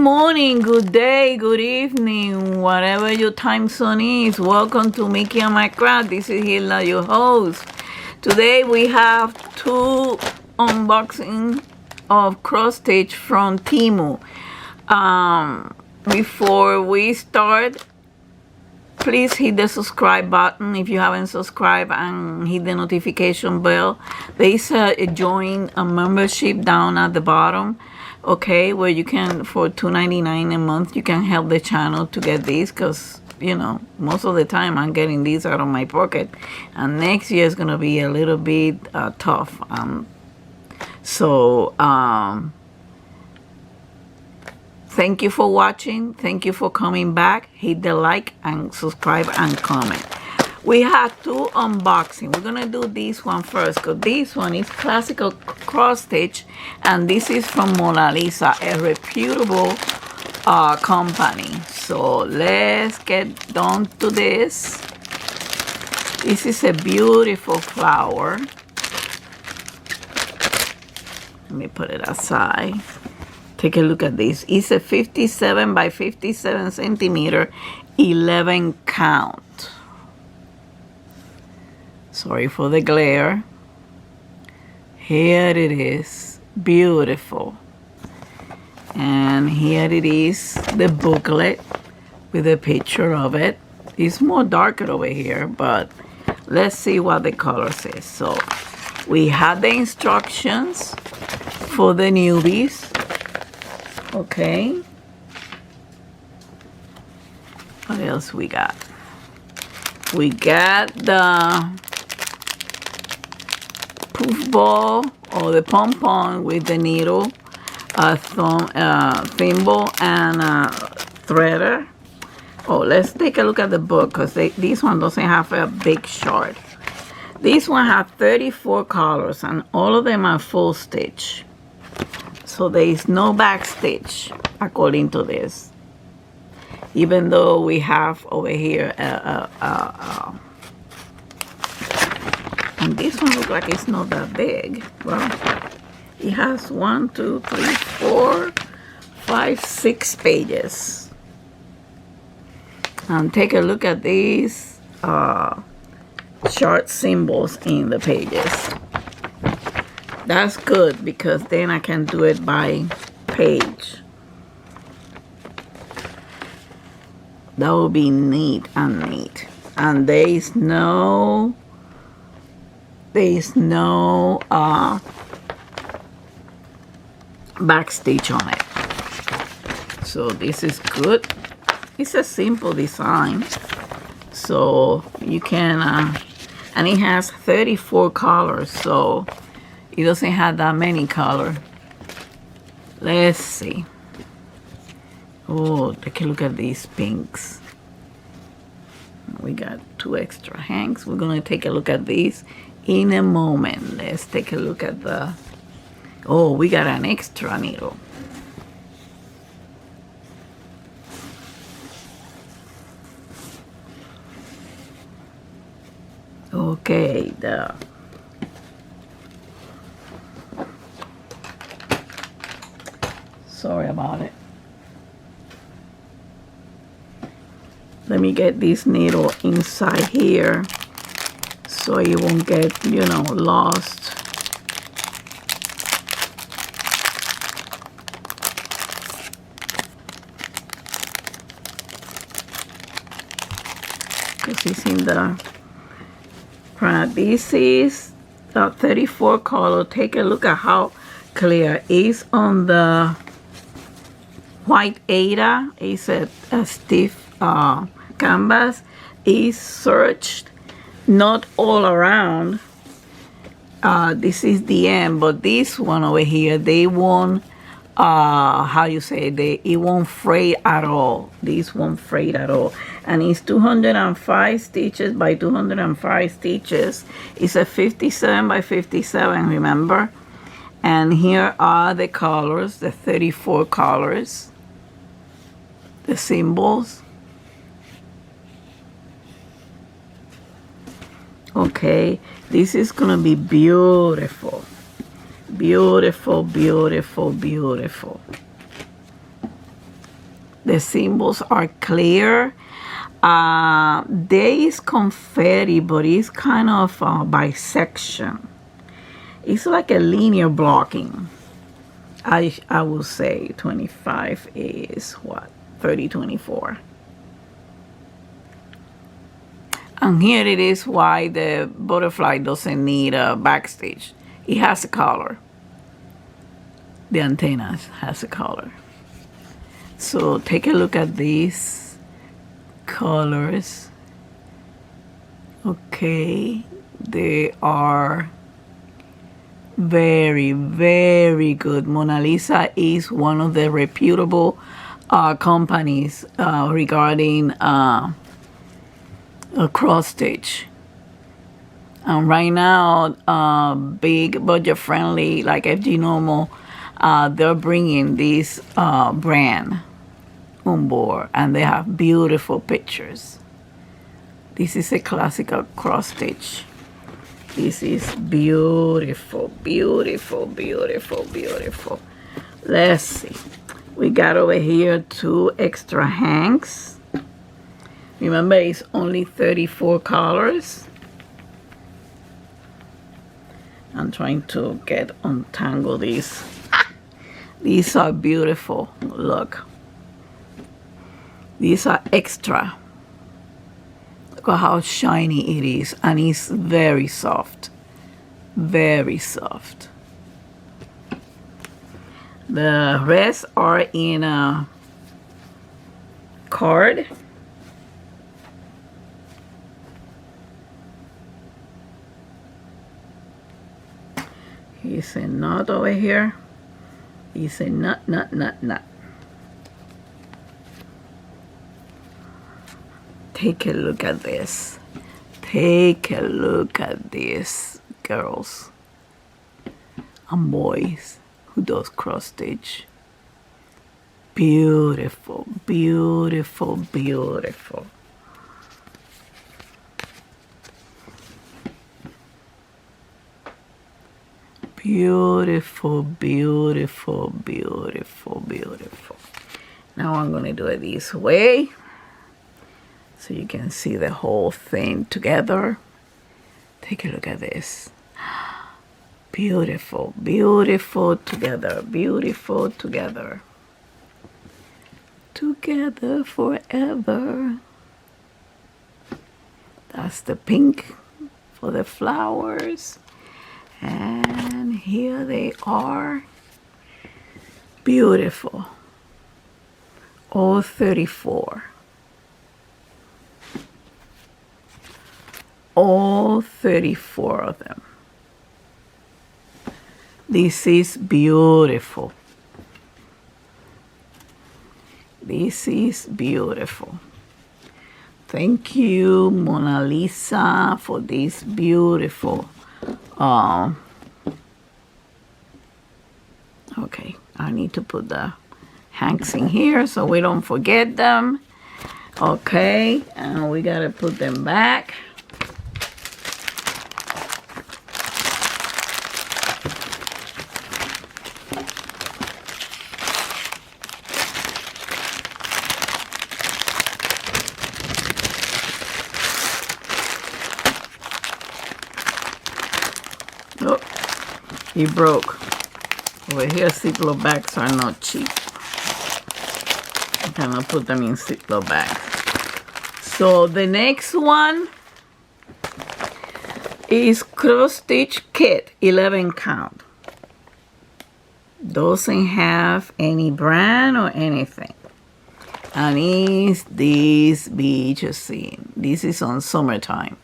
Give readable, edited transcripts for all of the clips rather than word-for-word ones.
morning, good day, good evening, whatever your time zone is. Welcome to Mickey and My Craft. This is Hilda, your host. Today we have two unboxing of cross stitch from Temu. Before we start, please hit the subscribe button if you haven't subscribed and hit the notification bell. There is a join a membership down at the bottom, okay, where you can, for $2.99 a month, you can help the channel to get these, because you know most of the time I'm getting these out of my pocket, and next year is gonna be a little bit tough. Thank you for watching. Thank you for coming back. Hit the like and subscribe and comment. We have two unboxing. We're gonna do this one first, because this one is classical cross stitch, and this is from Mona Lisa, a reputable company. So let's get down to this. This is a beautiful flower. Let me put it aside. Take a look at this. It's a 57 by 57 centimeter, 11 count. Sorry for the glare. Here it is. Beautiful. And here it is, the booklet with a picture of it. It's more darker over here, but let's see what the color says. So we have the instructions for the newbies. Okay. What else we got? We got the poof ball or the pom-pom with the needle, thimble, and threader. Oh, let's take a look at the book, because this one doesn't have a big chart. This one has 34 colors, and all of them are full stitch. So there is no back stitch, according to this. Even though we have over here, and this one looks like it's not that big. Well, it has 1, 2, 3, 4, 5, 6 pages. And take a look at these chart symbols in the pages. That's good, because then I can do it by page. That would be neat and neat. And there is no back stitch on it. So this is good. It's a simple design. So you can, and it has 34 colors. So it doesn't have that many colors. Let's see. Oh, take a look at these pinks. We got 2 extra hanks. We're going to take a look at these in a moment. Let's take a look at the... Oh, we got an extra needle. Okay, sorry about it. Let me get this needle inside here so it won't get, you know, lost. Because it's in the front. This is 34 color. Take a look at how clear it is on the white Ada. It's a stiff canvas. Is searched not all around. This is the end, but this one over here, they won't how you say, it won't fray at all. This won't fray at all. And it's 205 stitches by 205 stitches. It's a 57 by 57, remember? And here are the colors, the 34 colors, the symbols. Okay, this is gonna be beautiful. Beautiful, beautiful, beautiful. The symbols are clear. There is confetti, but it's kind of by section. It's like a linear blocking. I will say 25 is what? 30, 24. And here it is why the butterfly doesn't need a backstage. It has a color. The antenna has a color. So take a look at these colors. Okay, they are very, very good. Mona Lisa is one of the reputable companies regarding cross stitch. And right now, big budget friendly like FG Normal, they're bringing this brand on board, and they have beautiful pictures. This is a classical cross stitch. This is beautiful, beautiful, beautiful, beautiful. Let's see. We got over here 2 extra hanks. Remember, it's only 34 colors. I'm trying to untangle these. These are beautiful. Look. These are extra. Look at how shiny it is, and it's very soft. Very soft. The rest are in a card. Here's a knot over here. Here's a knot. Take a look at this. Take a look at this, girls and boys who does cross stitch. Beautiful, beautiful, beautiful. Beautiful, beautiful, beautiful, beautiful. Now I'm going to do it this way so you can see the whole thing together. Take a look at this. Beautiful, beautiful together, beautiful together. Together forever. That's the pink for the flowers. And here they are. Beautiful. All 34. All 34 of them. This is beautiful. This is beautiful. Thank you, Mona Lisa, for this beautiful. Okay, I need to put the hanks in here so we don't forget them. Okay, and we gotta put them back. Oh, he broke. Over here, Ziploc bags are not cheap. I cannot put them in Ziploc bags. So the next one is cross stitch kit, 11 count. Doesn't have any brand or anything. And it's this beach scene. This is on summertime.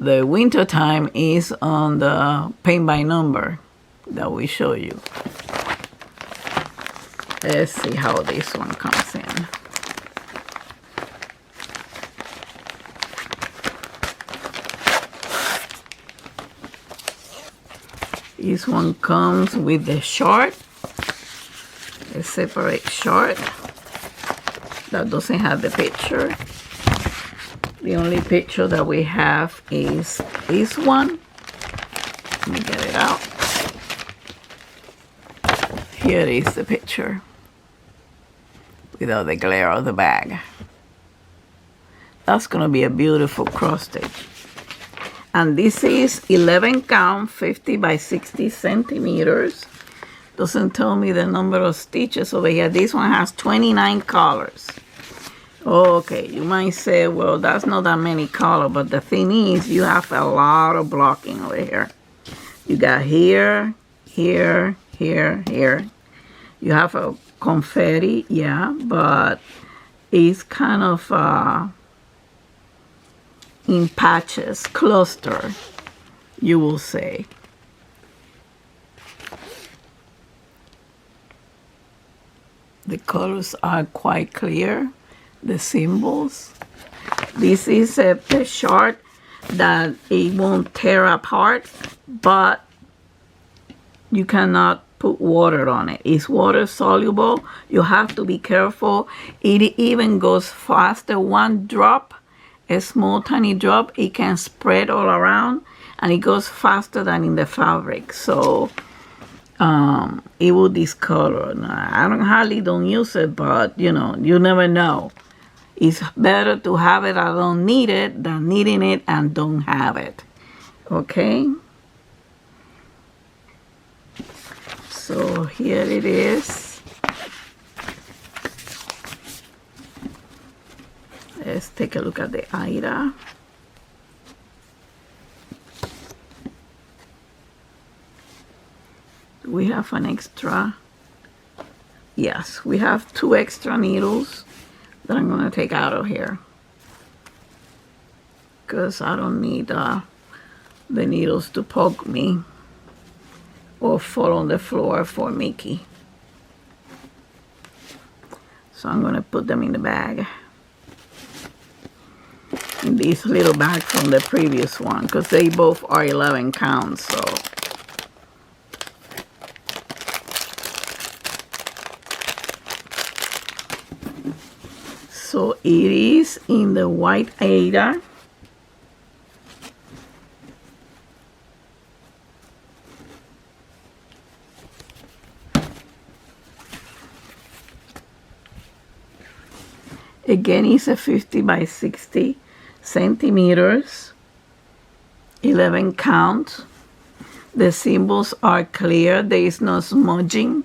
The winter time is on the paint by number that we show you. Let's see how this one comes in. This one comes with the short, a separate short that doesn't have the picture. The only picture that we have is this one. Let me get it out. Here is the picture. without the glare of the bag. That's gonna be a beautiful cross stitch. And this is 11 count, 50 by 60 centimeters. Doesn't tell me the number of stitches over here. This one has 29 colors. Okay, you might say, well, that's not that many colors, but the thing is, you have a lot of blocking over here. You got here, here, here, here. You have a confetti, yeah, but it's kind of in patches, cluster, you will say. The colors are quite clear, the symbols. This is a chart that it won't tear apart, but you cannot put water on it. It's water soluble. You have to be careful. It even goes faster. One drop, a small tiny drop, it can spread all around, and it goes faster than in the fabric. So it will discolor. I hardly don't use it, but you know, you never know. It's better to have it, I don't need it, than needing it and don't have it. Okay? So here it is. Let's take a look at the Aida. We have an extra. Yes, we have 2 extra needles that I'm going to take out of here, because I don't need the needles to poke me or fall on the floor for Mickey. So I'm going to put them in the bag, in this little bag from the previous one, because they both are 11 counts. So it is in the white Aida. Again, it's a 50 by 60 centimeters, 11 count. The symbols are clear. There is no smudging.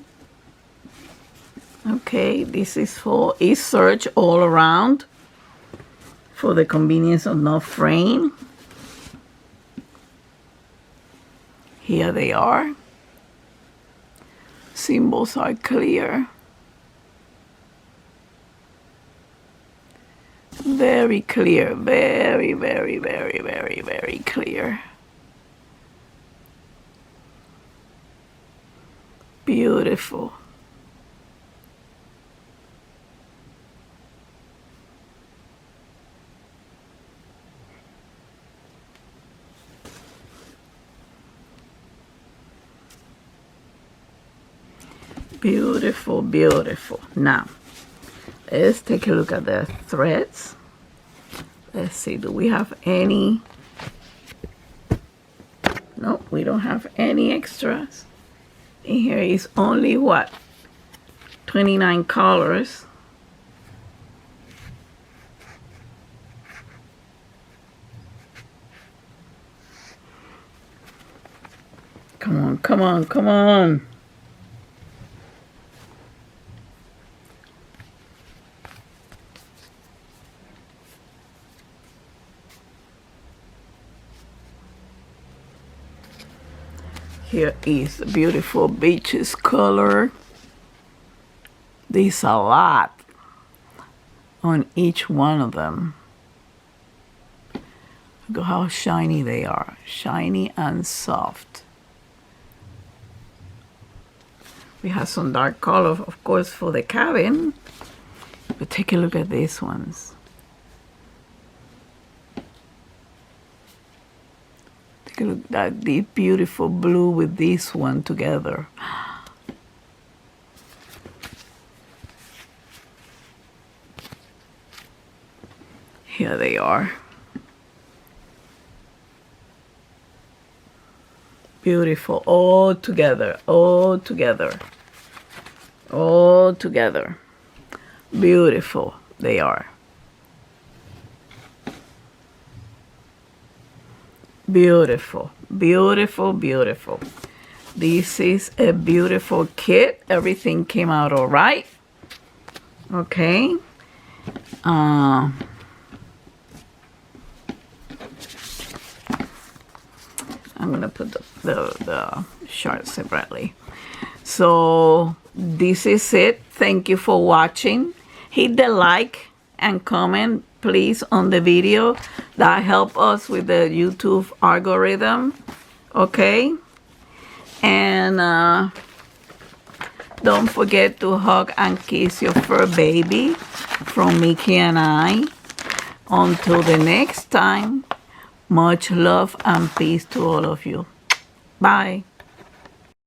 Okay, this is for serge all around for the convenience of no fraying. Here they are. Symbols are clear. Very clear, very, very, very, very, very clear. Beautiful. Beautiful, beautiful. Now, let's take a look at the threads. Let's see, do we have any? No, we don't have any extras. And here is only what? 29 colors. Come on, come on, come on. Here is the beautiful beaches color. There's a lot on each one of them. Look at how shiny they are. Shiny and soft. We have some dark color, of course, for the cabin. But take a look at these ones. Take a look at the beautiful blue with this one together. Here they are. Beautiful, all together, all together, all together. Beautiful they are. Beautiful, beautiful, beautiful. This is a beautiful kit. Everything came out all right. Okay. I'm gonna put the shorts separately. So this is it. Thank you for watching. Hit the like and comment please on the video. That help us with the YouTube algorithm. Okay. And don't forget to hug and kiss your fur baby from Mickey and I. Until the next time, much love and peace to all of you. Bye.